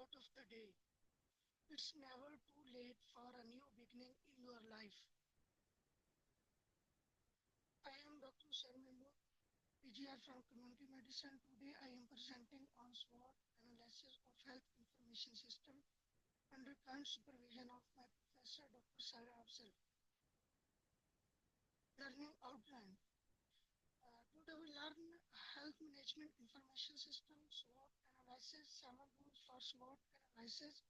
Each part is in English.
quote of the day. It's never too late for a new beginning in your life. I am Dr. Sharmendra, PGR from Community Medicine. Today I am presenting on SWOT analysis of health information system under current supervision of my professor Dr. Sarah Afzal. Learning outline. Today we learn health management information system, SWOT analysis, 7 rules for SWOT analysis,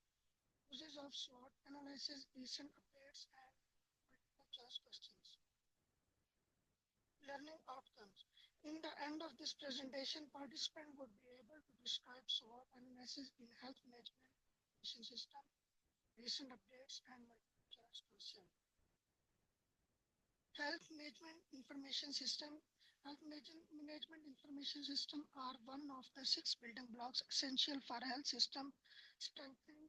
uses of SWOT analysis, recent updates, and multiple choice questions. Learning outcomes. In the end of this presentation, participant would be able to describe SWOT analysis in health management information system, recent updates, and multiple choice questions. Health management information system. Management information system are one of the 6 building blocks essential for a health system strengthening.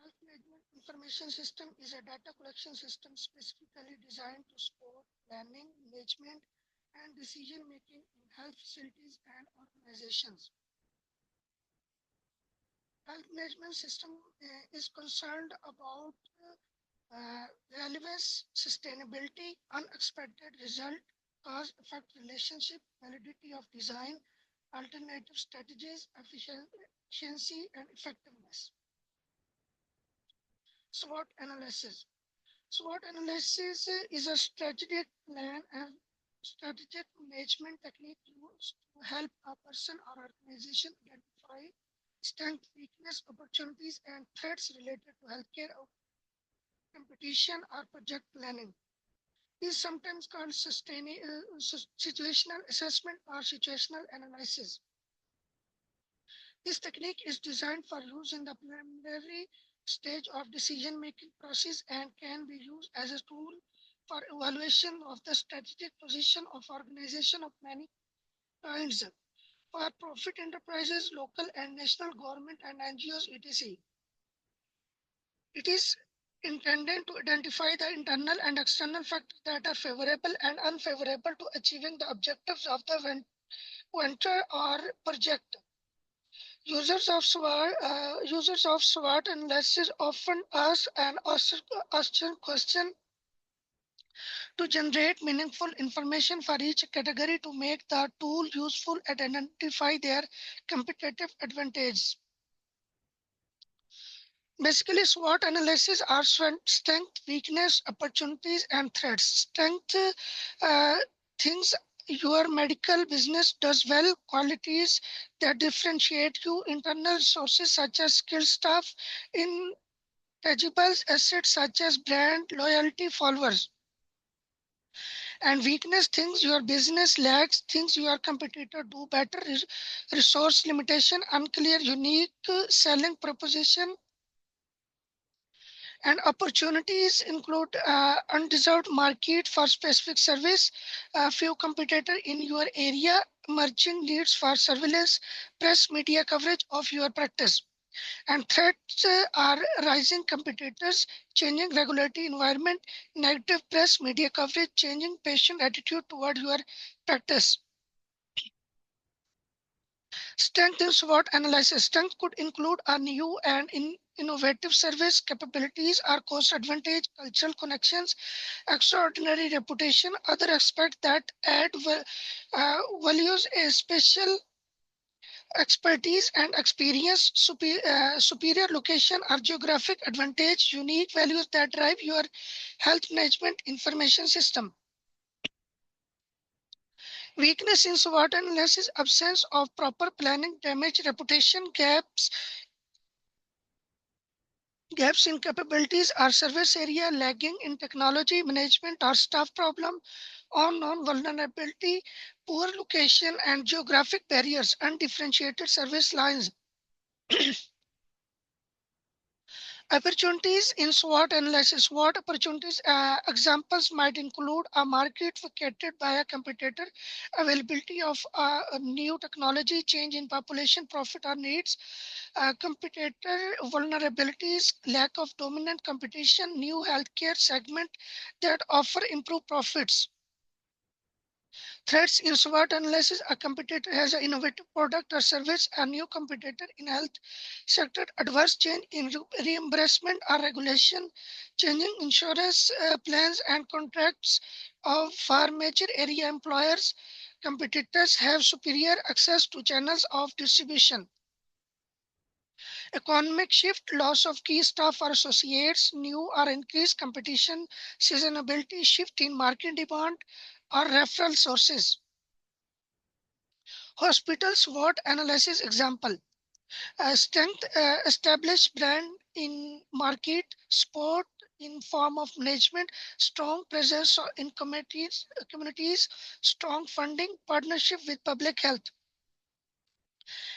Health management information system is a data collection system specifically designed to support planning, management, and decision making in health facilities and organizations. Health management system is concerned about relevance, sustainability, unexpected result, cause effect relationship, validity of design, alternative strategies, efficiency, and effectiveness. SWOT analysis. SWOT analysis is a strategic plan and strategic management technique used to help a person or organization identify strength, weakness, opportunities, and threats related to healthcare competition or project planning. It is sometimes called situational assessment or situational analysis. This technique is designed for use in the preliminary stage of decision-making process and can be used as a tool for evaluation of the strategic position of organization of many kinds, for profit enterprises, local and national government and NGOs, etc. It is intended to identify the internal and external factors that are favorable and unfavorable to achieving the objectives of the venture or project. Users of SWOT analysis often ask an awesome question to generate meaningful information for each category to make the tool useful and identify their competitive advantages. Basically, SWOT analysis are strength, weakness, opportunities, and threats. Strength, things your medical business does well, qualities that differentiate you, internal resources such as skilled staff, intangibles, assets such as brand, loyalty, followers. And weakness, things your business lacks, things your competitor do better, resource limitation, unclear, unique selling proposition. And opportunities include undeserved market for specific service, few competitors in your area, emerging needs for surveillance, press media coverage of your practice. And threats are rising competitors, changing regulatory environment, negative press, media coverage, changing patient attitude toward your practice. Strength in SWOT analysis. Strength could include a new and innovative service, capabilities or cost advantage, cultural connections, extraordinary reputation, other aspects that add values, a special expertise and experience, superior location or geographic advantage, unique values that drive your health management information system. Weakness in SWOT analysis, absence of proper planning, damage reputation, gaps in capabilities or service area, lagging in technology management or staff problem, unknown vulnerability, poor location and geographic barriers, undifferentiated service lines. Opportunities in SWOT analysis. SWOT opportunities examples might include a market vacated by a competitor, availability of a new technology, change in population, profit or needs, competitor vulnerabilities, lack of dominant competition, new healthcare segment that offer improved profits. Threats in SWOT analysis: a competitor has an innovative product or service, a new competitor in health sector, adverse change in reimbursement or regulation, changing insurance plans and contracts of for major area employers. Competitors have superior access to channels of distribution. Economic shift: loss of key staff or associates, new or increased competition, seasonality, shift in market demand, or referral sources. Hospital SWOT analysis example: strength, established brand in market, support in form of management, strong presence in communities, strong funding, partnership with public health.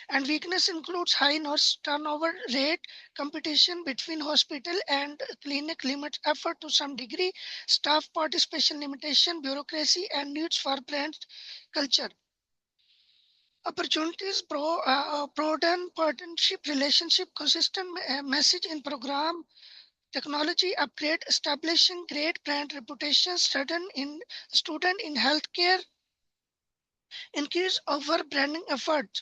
And weakness includes high nurse turnover rate, competition between hospital and clinic limits effort to some degree, staff participation limitation, bureaucracy, and needs for brand culture. Opportunities: broaden partnership relationship, consistent message in program, technology upgrade, establishing great brand reputation, student in healthcare, increase over branding effort.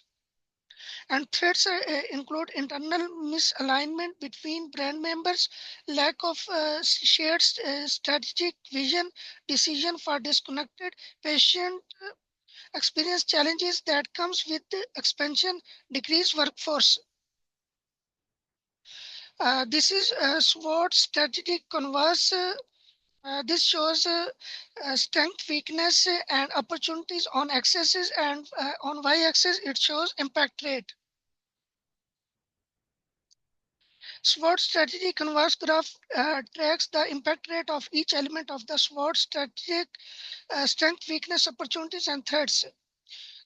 And threats include internal misalignment between brand members, lack of shared strategic vision, decision for disconnected, patient experience challenges that comes with the expansion, decreased workforce. This is SWOT strategic converse. This shows strength, weakness, and opportunities on axis, and on y-axis it shows impact rate. SWOT strategy converse graph tracks the impact rate of each element of the SWOT strategic strength, weakness, opportunities, and threats.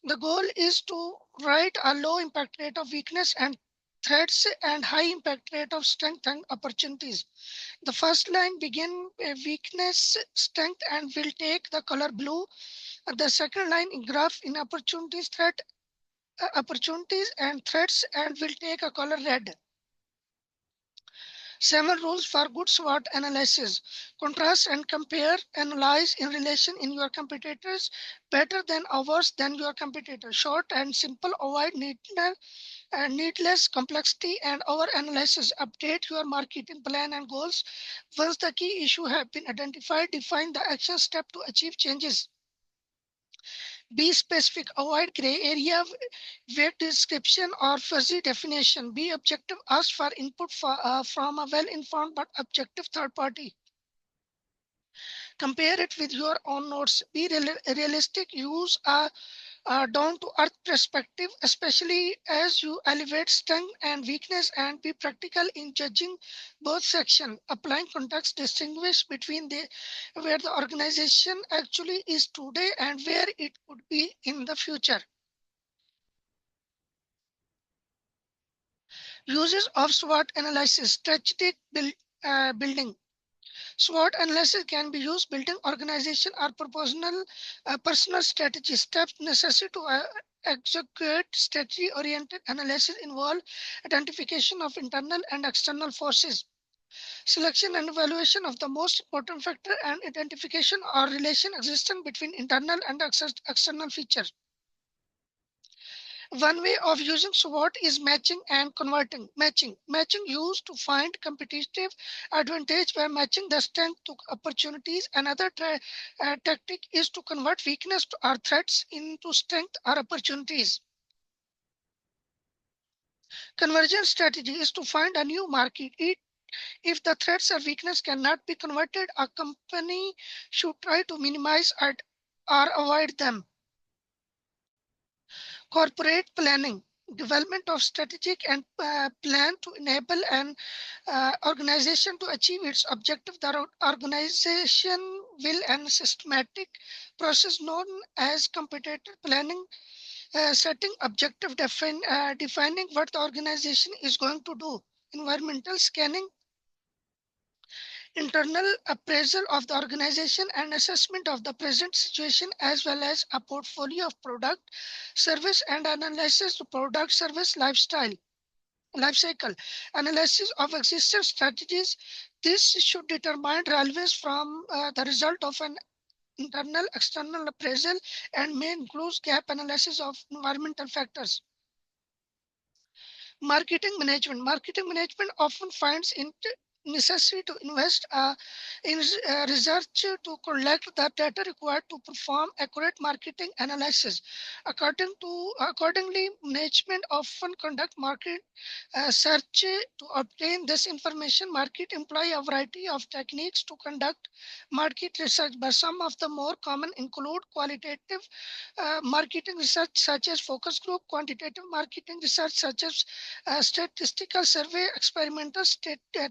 The goal is to write a low impact rate of weakness and threats and high impact rate of strength and opportunities. The first line begin weakness, strength, and will take the color blue. The second line in graph in opportunities and threats and will take a color red. 7 rules for good SWOT analysis. Contrast and compare, analyze in relation in your competitors, better than or worse than your competitor. Short and simple, avoid needless complexity and over analysis. Update your marketing plan and goals. Once the key issue have been identified, define the action step to achieve changes. Be specific, avoid gray area, vague description, or fuzzy definition. Be objective, ask for input from a well-informed but objective third party. Compare it with your own notes. Be realistic, use a down-to-earth perspective, especially as you elevate strength and weakness, and be practical in judging both sections. Applying context, distinguish between where the organization actually is today and where it could be in the future. Uses of SWOT analysis: strategic building. SWOT analysis can be used building organization or proportional personal strategy. Steps necessary to execute strategy-oriented analysis involve identification of internal and external forces, selection and evaluation of the most important factor, and identification or relation existing between internal and external features. One way of using SWOT is matching and converting. Matching used to find competitive advantage by matching the strength to opportunities. Another tactic is to convert weakness or threats into strength or opportunities. Conversion strategy is to find a new market. If the threats or weakness cannot be converted, a company should try to minimize or avoid them. Corporate planning: development of strategic and plan to enable an organization to achieve its objective. The organization will and systematic process known as competitor planning, setting objective, defining what the organization is going to do. Environmental scanning: internal appraisal of the organization and assessment of the present situation, as well as a portfolio of product, service, and analysis of product, service, life cycle, analysis of existing strategies. This should determine relevance from the result of an internal, external appraisal, and may include gap analysis of environmental factors. Marketing management often finds it necessary to invest in research to collect the data required to perform accurate marketing analysis. Accordingly, management often conduct market search to obtain this information. Market employ a variety of techniques to conduct market research, but some of the more common include qualitative marketing research such as focus group, quantitative marketing research such as statistical survey, experimental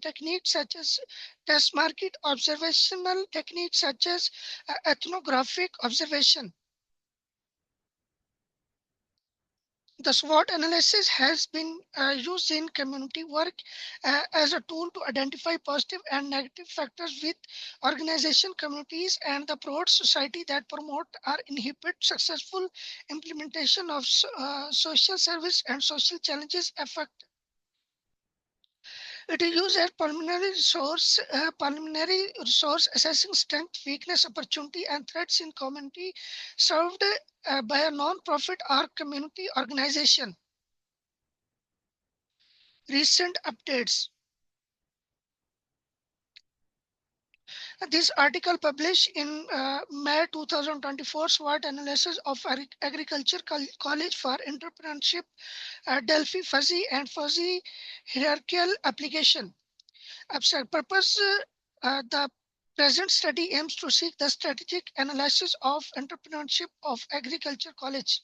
techniques such as test market, observational techniques such as ethnographic observation. The SWOT analysis has been used in community work as a tool to identify positive and negative factors with organization, communities, and the broad society that promote or inhibit successful implementation of social service and social challenges affect. It is used as preliminary resource assessing strength, weakness, opportunity, and threats in community served by a non-profit or community organization. Recent updates. This article published in May 2024, SWOT analysis of agriculture college for entrepreneurship, Delphi fuzzy and fuzzy hierarchical application. Abstract purpose. The present study aims to seek the strategic analysis of entrepreneurship of agriculture college.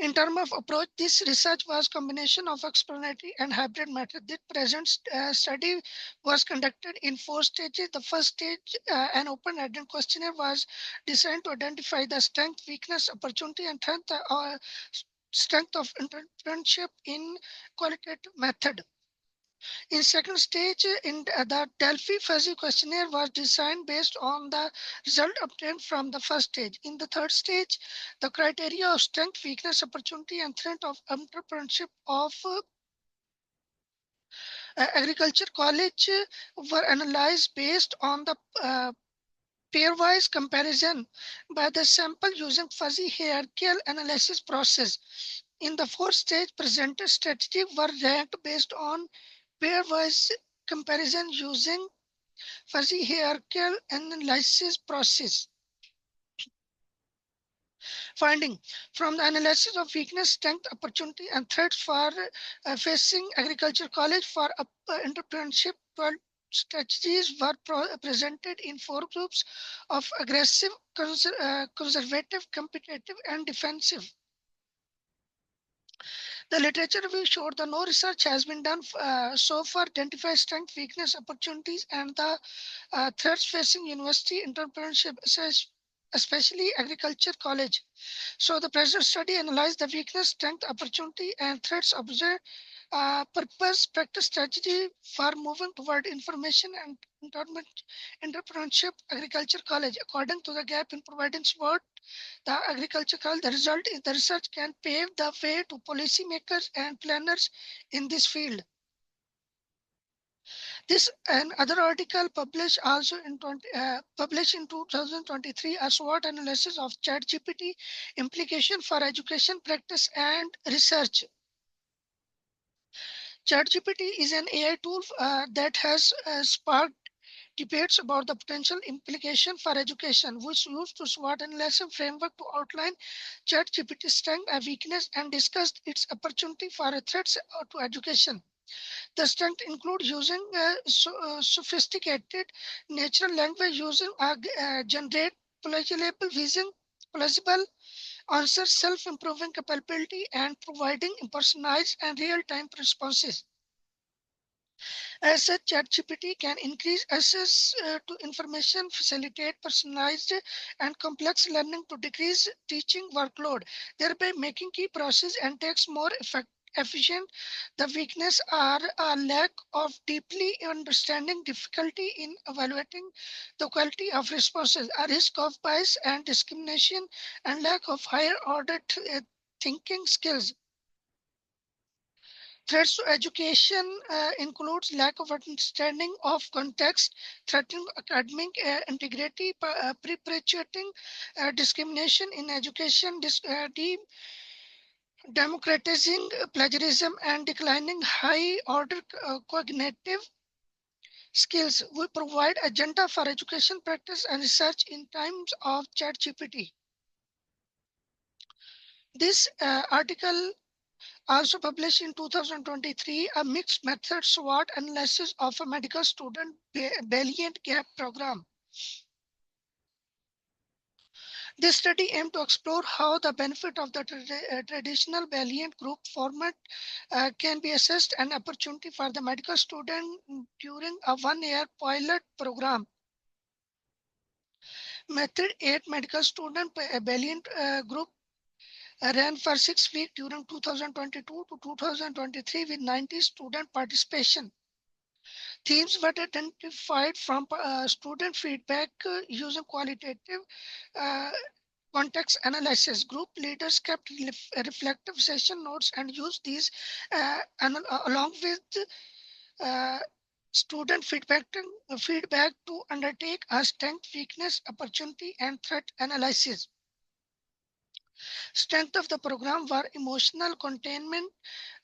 In terms of approach, this research was a combination of explanatory and hybrid method. The present study was conducted in 4 stages. The first stage, an open-ended questionnaire, was designed to identify the strength, weakness, opportunity, and strength of entrepreneurship in qualitative method. In second stage, in the Delphi fuzzy questionnaire was designed based on the result obtained from the first stage. In the third stage, the criteria of strength, weakness, opportunity, and threat of entrepreneurship of agriculture college were analyzed based on the pairwise comparison by the sample using fuzzy hierarchical analysis process. In the fourth stage, presented strategies were ranked based on pairwise comparison using fuzzy hierarchical analysis process. Finding from the analysis of weakness, strength, opportunity, and threats for facing agriculture college for entrepreneurship, 12 strategies were presented in 4 groups of aggressive, conservative, competitive, and defensive. The literature review showed that no research has been done so far to identify strength, weakness, opportunities, and the threats facing university entrepreneurship, especially agriculture college. So the present study analyzed the weakness, strength, opportunity, and threats observed, purpose, practice, strategy for moving toward information and entrepreneurship agriculture college. According to the gap in providing support, the agricultural, the result is the research can pave the way to policymakers and planners in this field. This and other article published also in published in 2023 a SWOT analysis of ChatGPT implication for education practice and research. ChatGPT is an AI tool that has sparked debates about the potential implication for education, which used to SWOT analysis framework to outline ChatGPT's strength and weakness and discussed its opportunity for threats to education. The strength include using sophisticated natural language using generate plausible answers, self-improving capability, and providing personalized and real-time responses. As such, ChatGPT can increase access to information, facilitate personalized and complex learning to decrease teaching workload, thereby making key process and tasks more efficient. The weakness are a lack of deeply understanding, difficulty in evaluating the quality of responses, a risk of bias and discrimination, and lack of higher order thinking skills. Threats to education includes lack of understanding of context, threatening academic integrity, perpetuating discrimination in education, democratizing plagiarism, and declining high-order cognitive skills. We provide agenda for education practice and research in times of ChatGPT. This article also published in 2023 a mixed method SWOT analysis of a medical student Valiant Gap program. This study aimed to explore how the benefit of the traditional Valiant group format can be assessed, an opportunity for the medical student during a one-year pilot program. Method 8 medical student Valiant group ran for 6 weeks during 2022 to 2023 with 90 student participation. Themes were identified from student feedback using qualitative context analysis. Group leaders kept reflective session notes and used these along with uh, student feedback to undertake a strength, weakness, opportunity, and threat analysis. Strength of the program were emotional containment,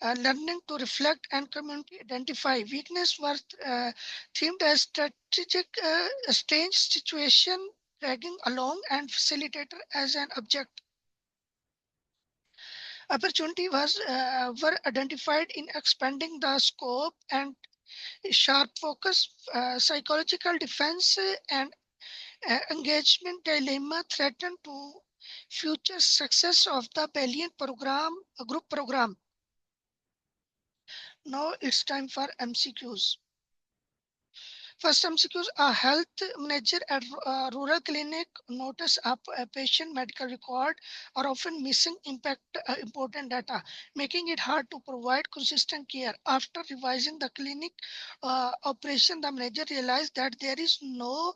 learning to reflect, and community identify. Weakness were themed as strategic, strange situation, dragging along, and facilitator as an object. Opportunity were identified in expanding the scope and sharp focus, psychological defense, and engagement dilemma threatened to future success of the Valiant program, group program. Now it's time for MCQs. First MCQs, a health manager at a rural clinic notice a patient medical record are often missing important data, making it hard to provide consistent care. After revising the clinic operation, the manager realized that there is no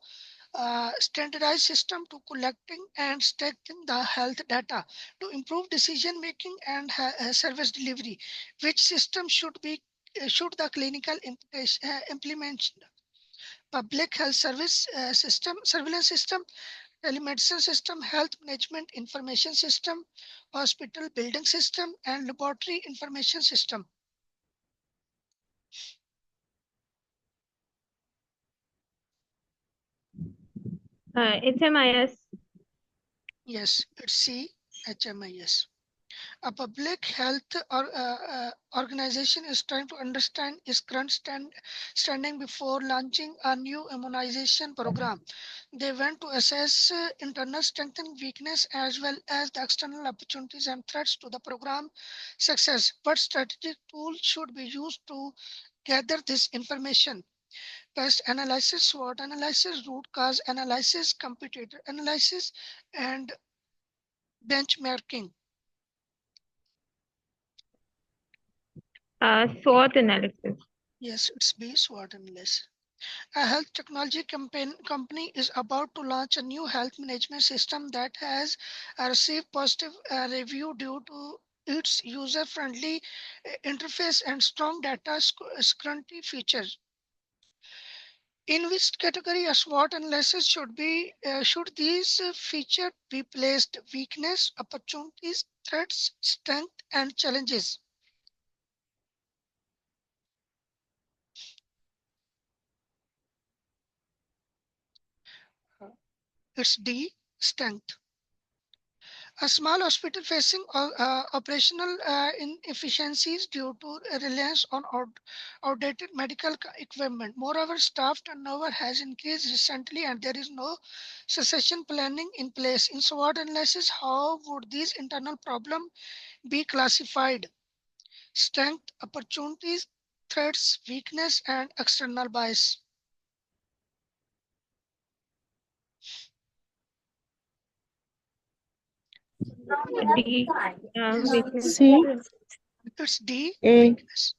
standardized system to collecting and stacking the health data to improve decision making and service delivery. Which system should the clinical implement? Public health service system, surveillance system, telemedicine system, health management information system, hospital building system, and laboratory information system. HMIS. Yes, it's C, HMIS. A public health organization is trying to understand its current standing before launching a new immunization program. They want to assess internal strength and weakness as well as the external opportunities and threats to the program success. What strategic tools should be used to gather this information? Pest analysis, SWOT analysis, root cause analysis, competitor analysis, and benchmarking. SWOT analysis. Yes, it's B, SWOT analysis. A health technology company is about to launch a new health management system that has received positive review due to its user-friendly interface and strong data scrutiny features. In which category a SWOT analysis should these features be placed? Weakness, opportunities, threats, strength, and challenges. It's D, strength. A small hospital facing operational inefficiencies due to reliance on outdated medical equipment. Moreover, staff turnover has increased recently and there is no succession planning in place. In SWOT analysis, how would these internal problems be classified? Strength, opportunities, threats, weakness, and external bias. D. Weakness. C. It's D, A. weakness.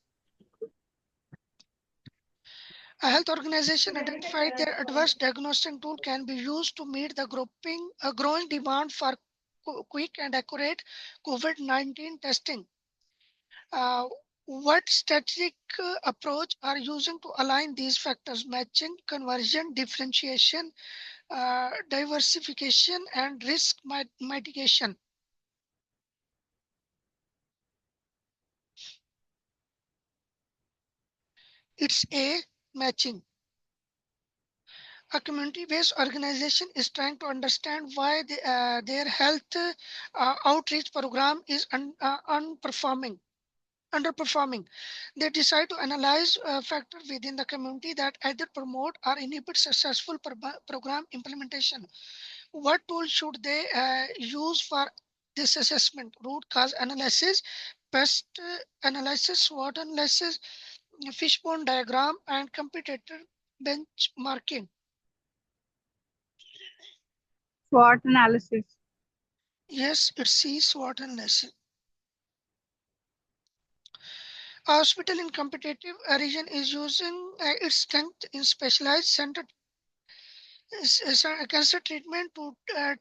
A health organization identified that advanced diagnostic tool can be used to meet the growing demand for quick and accurate COVID-19 testing. What strategic approach are using to align these factors: matching, conversion, differentiation, diversification, and risk mitigation? It's A, matching. A community-based organization is trying to understand why their health outreach program is underperforming. They decide to analyze factors within the community that either promote or inhibit successful program implementation. What tools should they use for this assessment? Root cause analysis, pest analysis, SWOT analysis, fishbone diagram, and competitor benchmarking. SWOT analysis. Yes, it's C, SWOT analysis. A hospital in competitive region is using its strength in specialized center cancer treatment to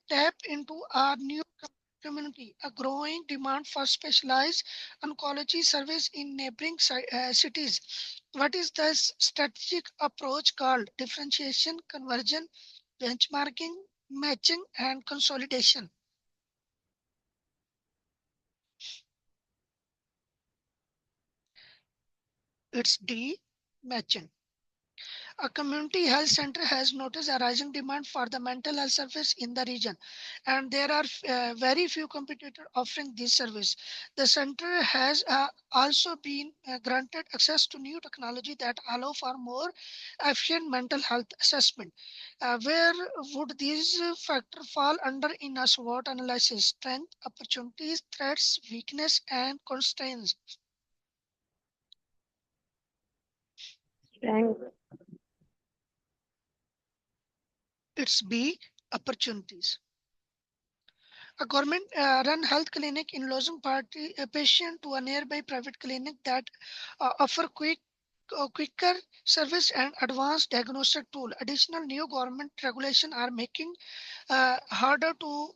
tap into our new community, a growing demand for specialized oncology service in neighboring cities. What is this strategic approach called? Differentiation, conversion, benchmarking, matching, and consolidation. It's D, matching. A community health center has noticed a rising demand for the mental health service in the region, and there are very few competitors offering this service. The center has also been granted access to new technology that allow for more efficient mental health assessment. Where would these factors fall under in a SWOT analysis? Strength, opportunities, threats, weakness, and constraints. Strength. It's B, opportunities. A government run health clinic in losing party a patient to a nearby private clinic that offer quicker service and advanced diagnostic tool. Additional new government regulation are making harder to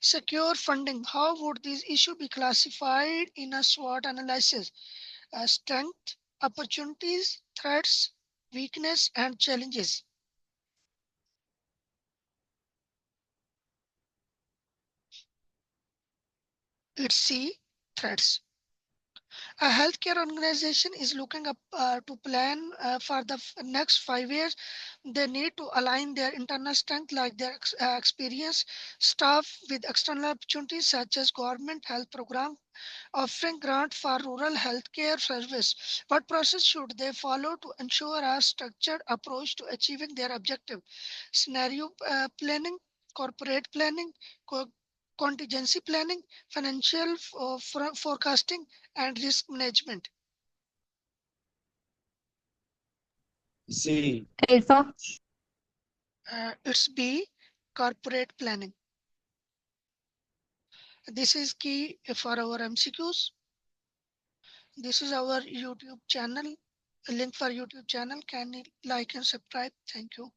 secure funding. How would this issue be classified in a SWOT analysis? Strength, opportunities, threats, weakness, and challenges. It's C, threats. A healthcare organization is looking up to plan for the next 5 years. They need to align their internal strength, like their experience staff, with external opportunities such as government health program offering grant for rural healthcare service. What process should they follow to ensure a structured approach to achieving their objective? Scenario planning, corporate planning, contingency planning, financial forecasting, and risk management. C. Alpha. It's B, corporate planning. This is key for our MCQs. This is our YouTube channel. A link for YouTube channel. Can you like and subscribe? Thank you.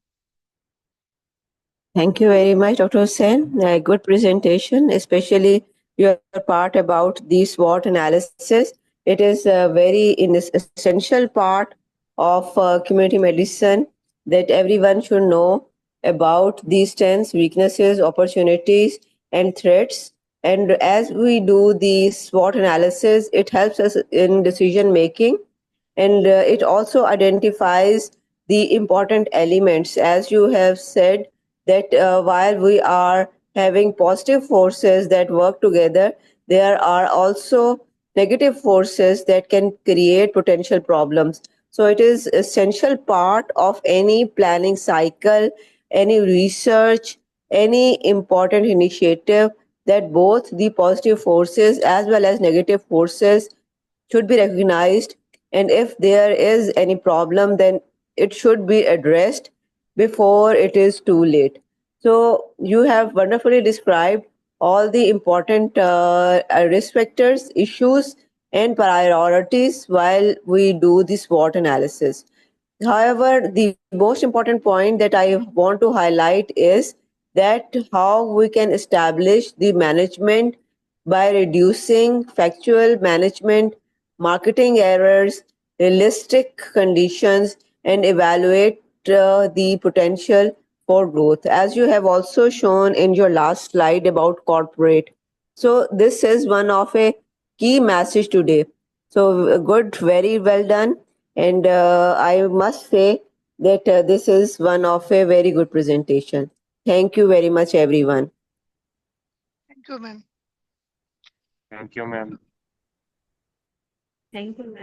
Thank you very much, Dr. Hussain. A good presentation, especially your part about the SWOT analysis. It is a very essential part of community medicine that everyone should know about these strengths, weaknesses, opportunities, and threats. And as we do the SWOT analysis, it helps us in decision making, and it also identifies the important elements, as you have said, that while we are having positive forces that work together, there are also negative forces that can create potential problems. So it is essential part of any planning cycle, any research, any important initiative, that both the positive forces as well as negative forces should be recognized, and if there is any problem, then it should be addressed before it is too late. So you have wonderfully described all the important risk factors, issues, and priorities while we do the SWOT analysis. However, the most important point that I want to highlight is that how we can establish the management by reducing factual management marketing errors, realistic conditions, and evaluate the potential for growth, as you have also shown in your last slide about corporate. So this is one of a key message today. So good, very well done. And I must say that this is one of a very good presentation. Thank you very much, everyone. Thank you, ma'am. Thank you, ma'am. Thank you, ma'am.